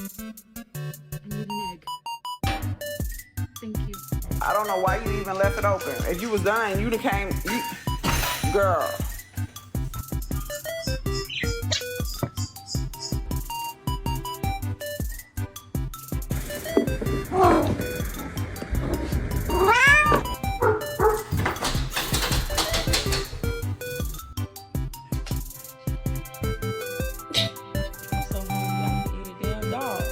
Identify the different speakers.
Speaker 1: I need an egg. Thank you.
Speaker 2: I don't know why you even left it open. If you was done, you'd have came. Girl.
Speaker 3: So hungry, I can eat a damn dog.